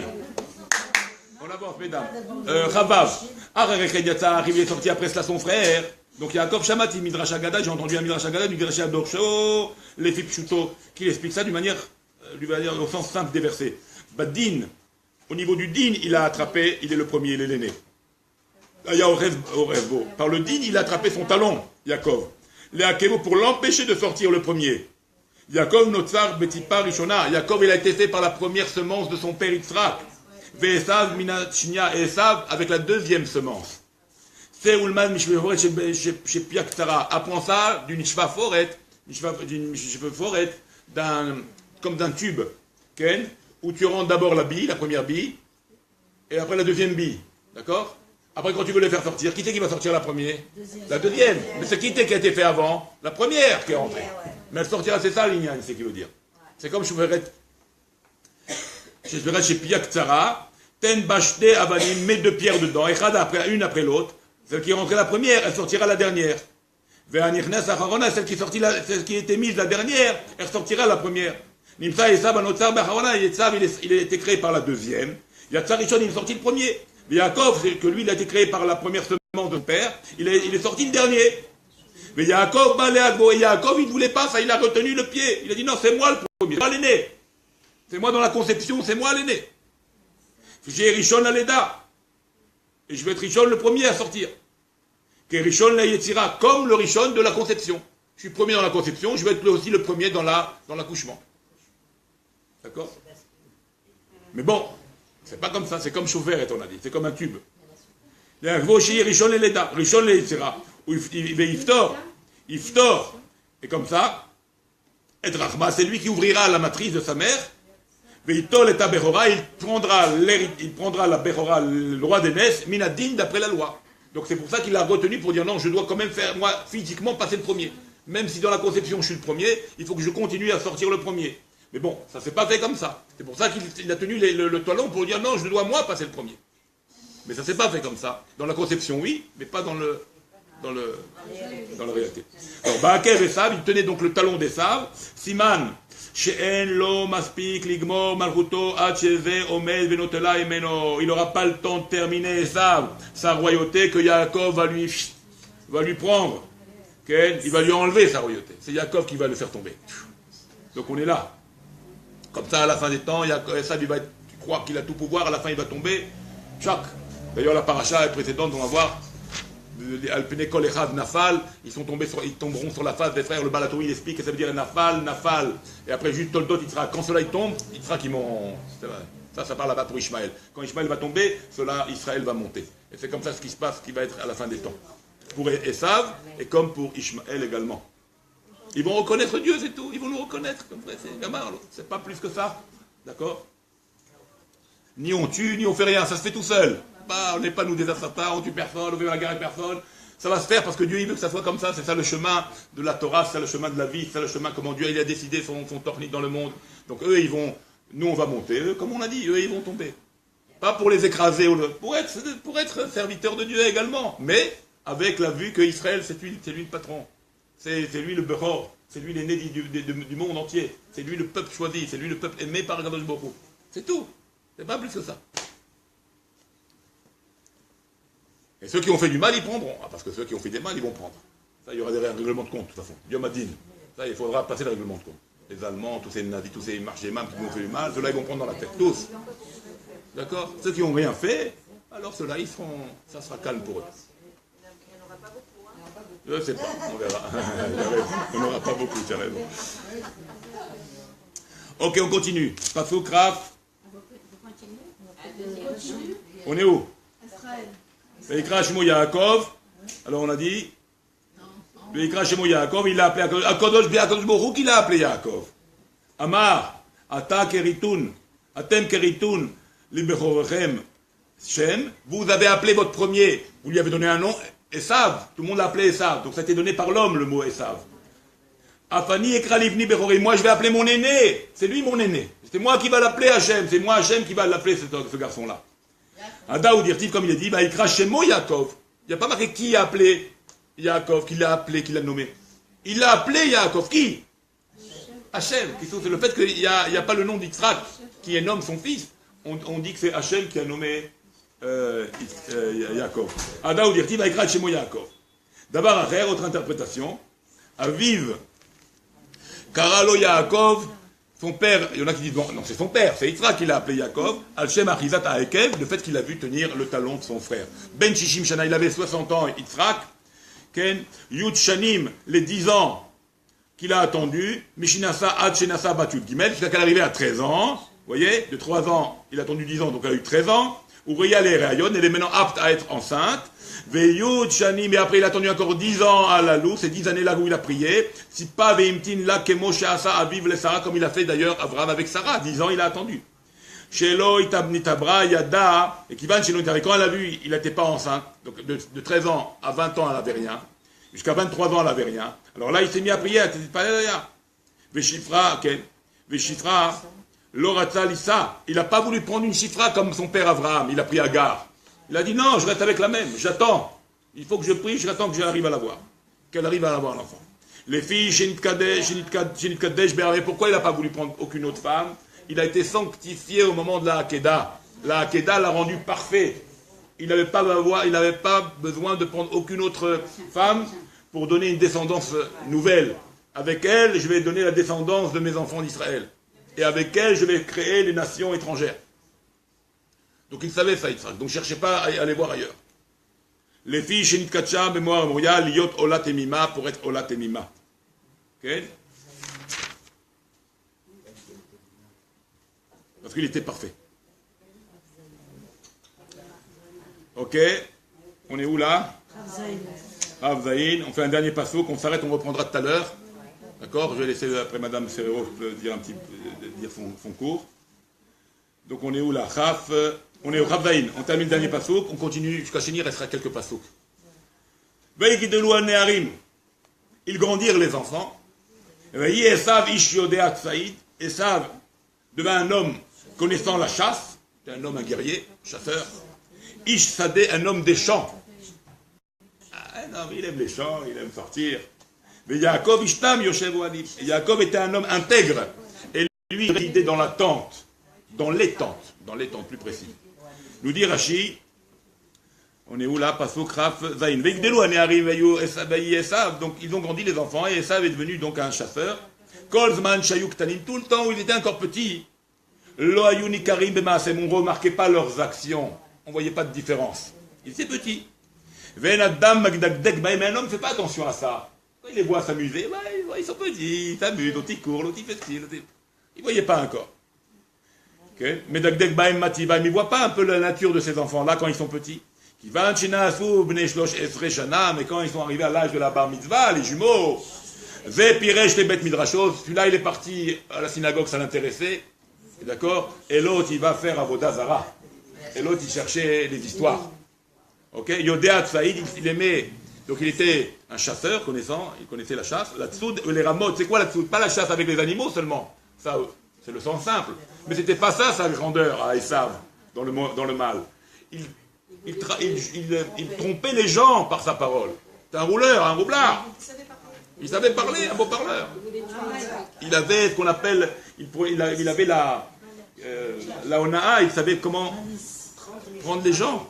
On avance, mesdames. Chavav. Arrive, il est sorti après cela son frère. Donc Yaakov Shamati, Midrash Agada, j'ai entendu un Midrash Agada du Midrash Adorsho, les Fipshuto, qui explique ça d'une manière, au sens simple des versets. Badin, au niveau du din, il a attrapé, il est le premier, il est l'aîné. Par le din, il a attrapé son talon, Yaakov. Léakevo, pour l'empêcher de sortir le premier. Yaakov Notsar Betipa Rishona, Yaakov, il a été fait par la première semence de son père Yitzhak. Ve'esav Minachnia, et Esav avec la deuxième semence. C'est Ulman Mishveforet chez Piaktara. Apprend ça d'une Shvaforet, comme d'un tube, Ken, où tu rentres d'abord la bille, la première bille, et après la deuxième bille. D'accord? Après, quand tu veux les faire sortir, qui c'est qui va sortir la première? La deuxième. Mais c'est qui a été fait avant? La première qui est rentrée. Mais elle sortira, c'est ça l'ignan, c'est ce qu'il veut dire. C'est comme Shvaforet chez Piaktara, Ten Bashte Avanim, mets 2 pierres dedans, et une après l'autre. Celle qui est rentrée la première, elle sortira la dernière. Celle qui était mise la dernière, elle sortira la première. Nimsa Esav Anotsar Bacharona, Esav il a été créé par la deuxième. Yatsar Rishon, il est sorti le premier. Mais Yaakov, c'est que lui, il a été créé par la première semence de son père, il est sorti le dernier. Mais Yaakov, et Yaakov, il ne voulait pas ça, il a retenu le pied. Il a dit non, c'est moi le premier, c'est moi l'aîné. C'est moi dans la conception, c'est moi l'aîné. J'ai Rishon Aleda. Et je vais être Rishon le premier à sortir. Que Rishon la Yetzira, comme le Rishon de la conception. Je suis premier dans la conception, je vais être aussi le premier dans l'accouchement. D'accord? Mais bon, c'est pas comme ça, c'est comme Chauvert, on a dit, c'est comme un tube. Il y a un gros Rishon le Leda, Rishon la Yetzira, où il va Yiftor. Et comme ça, et Rachma, c'est lui qui ouvrira la matrice de sa mère. Veitol et Behora, il prendra la Behora, le roi d'aînesse, Minadin d'après la loi. Donc c'est pour ça qu'il a retenu pour dire non, je dois quand même faire, moi, physiquement, passer le premier. Même si dans la conception je suis le premier, il faut que je continue à sortir le premier. Mais bon, ça ne s'est pas fait comme ça. C'est pour ça qu'il a tenu le talon pour dire non, je dois moi passer le premier. Mais ça ne s'est pas fait comme ça. Dans la conception, oui, mais pas dans la réalité. Alors, Baakev et Esav, il tenait donc le talon d'Esav, Siman. Il n'aura pas le temps de terminer sa royauté que Yaakov va lui prendre. Okay? Il va lui enlever sa royauté. C'est Yaakov qui va le faire tomber. Donc on est là. Comme ça, à la fin des temps, Esav, tu crois qu'il a tout pouvoir, à la fin il va tomber. Chaque. D'ailleurs, la paracha précédente, on va voir Alpene Kol Echad Nafal, ils tomberont sur la face des frères. Le Balatori, il explique que ça veut dire Nafal. Et après, juste Toldot, Yitzhak. Quand cela tombe, Yitzhak, ils mourront. Ça parle là-bas pour Ishmaël. Quand Ishmaël va tomber, Israël va monter. Et c'est comme ça ce qui se passe, qui va être à la fin des temps. Pour Esav, et comme pour Ishmaël également. Ils vont reconnaître Dieu, c'est tout. Ils vont nous reconnaître. Comme ça, c'est gamin. C'est pas plus que ça. D'accord? Ni on tue, ni on fait rien. Ça se fait tout seul. On n'est pas nous des assassins, on tue personne, on fait la guerre avec personne. Ça va se faire parce que Dieu il veut que ça soit comme ça. C'est ça le chemin de la Torah, c'est ça le chemin de la vie, c'est ça le chemin comment Dieu il a décidé son tornit dans le monde. Donc eux ils vont, nous on va monter, eux comme on a dit, eux ils vont tomber. Pas pour les écraser, pour être serviteurs de Dieu également, mais avec la vue que Israël c'est lui le patron, c'est lui le Bechor, c'est lui l'aîné du monde entier, c'est lui le peuple choisi, c'est lui le peuple aimé par Kadosh Baruch Hu. C'est tout, c'est pas plus que ça. Et ceux qui ont fait du mal, ils prendront. Parce que ceux qui ont fait des mal, ils vont prendre. Ça, il y aura des règlements de compte, de toute façon. Yom Adin. Ça, il faudra passer le règlement de compte. Les Allemands, tous ces nazis, tous ces marchémans qui ont fait du mal, ceux-là, ils vont prendre dans la tête. Tous. D'accord? Ceux qui n'ont rien fait, alors ceux-là, ça sera calme pour eux. Je ne sais pas, on verra. On n'aura pas beaucoup, tu as raison. Ok, on continue. Pasuk Raf. On est où? Veikra Shemo Yaakov, alors on a dit, Veikra Shemo Yaakov, il l'a appelé Akadosh Baruch Hu, qui l'a appelé Yaakov. Amar, Ata Keritun, Atem Keritun, Libechorchem Shem, vous avez appelé votre premier, vous lui avez donné un nom, Esav, tout le monde l'a appelé Esav, donc ça a été donné par l'homme le mot Esav. Afani Ekra Livni Bechori, moi je vais appeler mon aîné, c'est lui mon aîné, c'est moi qui va l'appeler Hachem, c'est moi Hachem qui va l'appeler ce garçon-là. Ada ou dirtif, comme il a dit, il crache chez moi Yaakov. Il n'y a pas marqué qui a appelé Yaakov, qui l'a appelé, qui l'a nommé. Il l'a appelé Yaakov. Qui? Hachem. C'est le fait qu'il n'y a pas le nom d'Yitzhak qui nomme son fils. On dit que c'est Hachem qui a nommé Yaakov. Ada ou dirtif, il crache chez moi Yaakov. D'abord, à autre interprétation. Aviv, Karalo Yaakov. Son père, il y en a qui disent, non, c'est son père, c'est Yitzhak qui l'a appelé Yaakov, Al-Shem Achizat Ha'ekev, le fait qu'il a vu tenir le talon de son frère. Ben Shishim Shana, il avait 60 ans, Yitzhak, Ken, Yud Shanim, les 10 ans qu'il a attendu, Mishinasa Ad Shenasa Batut Gimel, jusqu'à qu'elle arrivait à 13 ans, vous voyez, de 3 ans, il a attendu 10 ans, donc elle a eu 13 ans, Uriah les Rayon, elle est maintenant apte à être enceinte, Veyud Shani, mais après il a attendu encore 10 ans à la loup, ces 10 années-là où il a prié. Si pas Veimtin la Kemo Sheasa Aviv le Sarah, comme il a fait d'ailleurs Abraham avec Sarah, 10 ans il a attendu. Shelo Itabnitabra Yada, et Kivan Shelo Itabra, quand elle a vu, il n'était pas enceinte, donc de 13 ans à 20 ans elle n'avait rien, jusqu'à 23 ans elle n'avait rien. Alors là il s'est mis à prier, Veshifra, ok, Veshifra, Loratza Lissa, il n'a pas voulu prendre une Shifra comme son père Abraham, il a pris Agar. Il a dit non, je reste avec la même, j'attends. Il faut que je prie, j'attends que j'arrive à la voir. Qu'elle arrive à la voir, l'enfant. Les filles, Shenit Kadesh, pourquoi il n'a pas voulu prendre aucune autre femme? Il a été sanctifié au moment de la Hakeda. La Hakeda l'a rendu parfait. Il n'avait pas besoin de prendre aucune autre femme pour donner une descendance nouvelle. Avec elle, je vais donner la descendance de mes enfants d'Israël. Et avec elle, je vais créer les nations étrangères. Donc il savait ça, Yitzhak. Donc ne cherchez pas à aller voir ailleurs. Les filles, Shenit Kacha, mémoire Moria, Liot Olat Emima, pour être Olat Emima. Ok? Parce qu'il était parfait. Ok? On est où là? Rav Zaïn. On fait un dernier passo, qu'on s'arrête, on reprendra tout à l'heure. D'accord? Je vais laisser après Madame Serrero dire son cours. Donc on est où là? On est au Rav Zaïn. On termine le dernier passo, on continue jusqu'à Chéni, il restera quelques passos. Ils grandirent les enfants. Esav ish yodeat saïd. Esav devint un homme connaissant la chasse. C'était un homme, un guerrier, chasseur. Ish sadeh, un homme des champs. Non, il aime les champs, il aime sortir. Mais Yaakov ishtam yoshev oanim. Yaakov était un homme intègre. Et lui, il résidait dans la tente. Dans les tentes plus précis. Nous dit Rashi, on est où là? Pasuk Raf Zain. Donc ils ont grandi les enfants et Esav est devenu donc un chasseur. Kolzman Shayuk Tanim, tout le temps où ils étaient encore petits, Lo Ayuni Karim Bemasem, on ne remarquait pas leurs actions, on ne voyait pas de différence. Ils étaient petits. Mais un homme ne fait pas attention à ça. Quand il les voit s'amuser, ils sont petits, ils s'amusent, l'autre il court, l'autre il fait ci, l'autre il... Il ne voyait pas encore. Mais il ne voit pas un peu la nature de ces enfants-là quand ils sont petits. Mais quand ils sont arrivés à l'âge de la bar mitzvah, les jumeaux, celui-là il est parti à la synagogue, ça l'intéressait, d'accord? Et l'autre il va faire avodah zara. Et l'autre il cherchait les histoires. Yodéat Saïd, il aimait, donc il était un chasseur connaissant, il connaissait la chasse. La tsoud, les ramotes, c'est quoi la tsoud? Pas la chasse avec les animaux seulement, ça c'est le sens simple. Mais c'était pas ça sa grandeur à Esav, dans le mal. Il trompait les gens par sa parole. C'est un rouleur, un roublard. Il savait parler, un beau parleur. Il avait ce qu'on appelle, il avait la onaa, il savait comment prendre les gens.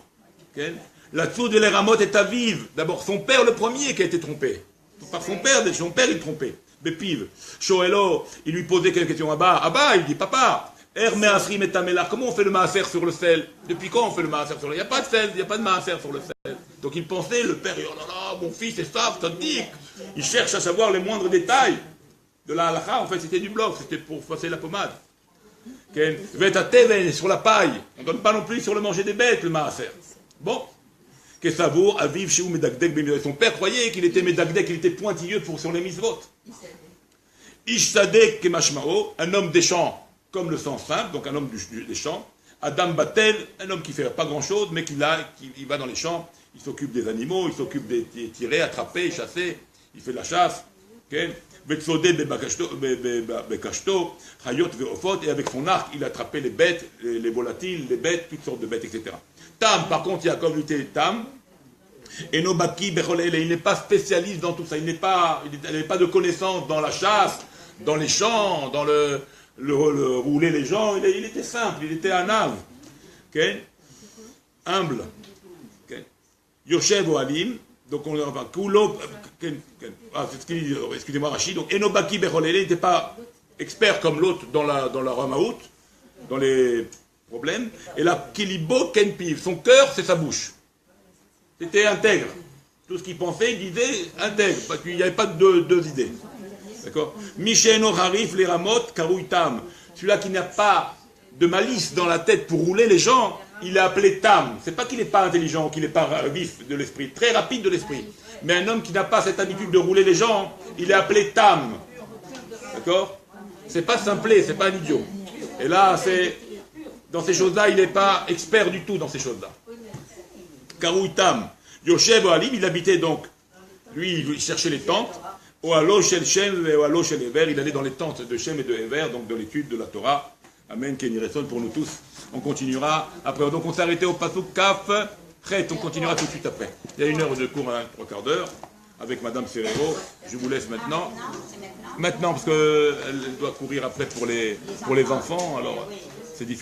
Okay? La tsoud de l'Eramot est à vivre. D'abord, son père le premier qui a été trompé. Par son père il trompait. Bépive. Shoelo, il lui posait quelques questions. Abba, il dit, papa, comment on fait le maaser sur le sel? Depuis quand on fait le maaser sur le sel? Il n'y a pas de sel, il n'y a pas de maaser sur le sel. Donc il pensait, le père, oh là là, mon fils est sadique. Il cherche à savoir les moindres détails de la halakha. En fait, c'était du bloc, c'était pour passer la pommade. Sur la paille. On ne donne pas non plus sur le manger des bêtes, le maaser. Bon. Son père croyait qu'il était médagdek, qu'il était pointilleux sur les mitzvot. Ishsadek kemashmao, un homme des champs, comme le sens simple, donc un homme des champs. Adam Batel, un homme qui ne fait pas grand-chose, mais qui va dans les champs, il s'occupe des animaux, il s'occupe des tirer, attraper, chasser, il fait de la chasse. Vetsodé bekashto, hayot veofot, et avec son arc, il attrapait les bêtes, les volatiles, les bêtes, toutes sortes de bêtes, etc. Tam, par contre, Yaakov était Tam, et Nobaki Becholele, il n'est pas spécialiste dans tout ça, il n'avait pas de connaissance dans la chasse, dans les champs, dans le rouler les gens, il était simple, il était un âme, humble. Yoshev ou Alim, donc on va Kulo, excusez-moi Rachid, donc Enobaki Becholele, il n'était pas expert comme l'autre dans la Ramaout, dans les problème. Et là, Kilibo Kenpiv, son cœur, c'est sa bouche. C'était intègre. Tout ce qu'il pensait, il disait intègre, parce qu'il n'y avait pas deux idées. D'accord? Misheno Harif, les Ramot, Karouitam. Celui-là qui n'a pas de malice dans la tête pour rouler les gens, il est appelé Tam. C'est pas qu'il n'est pas intelligent, qu'il n'est pas vif de l'esprit, très rapide de l'esprit. Mais un homme qui n'a pas cette habitude de rouler les gens, il est appelé Tam. D'accord? C'est pas simplé, c'est pas un idiot. Et là, dans ces choses-là, il n'est pas expert du tout dans ces choses-là. Karouitam, Yoshev Alim, il habitait donc, lui, il cherchait les tentes. Oalo Shel Shem et Oalo Shel Ever, il allait dans les tentes de Shem et de Ever, donc dans l'étude de la Torah. Amen, Kenny Resson pour nous tous. On continuera après. Donc on s'est arrêté au Pasuk Kaf, Chet, on continuera tout de suite après. Il y a 1 heure de cours, 3/4 d'heure, avec Madame Ferrero. Je vous laisse maintenant. Maintenant, parce qu'elle doit courir après pour les enfants, alors c'est difficile.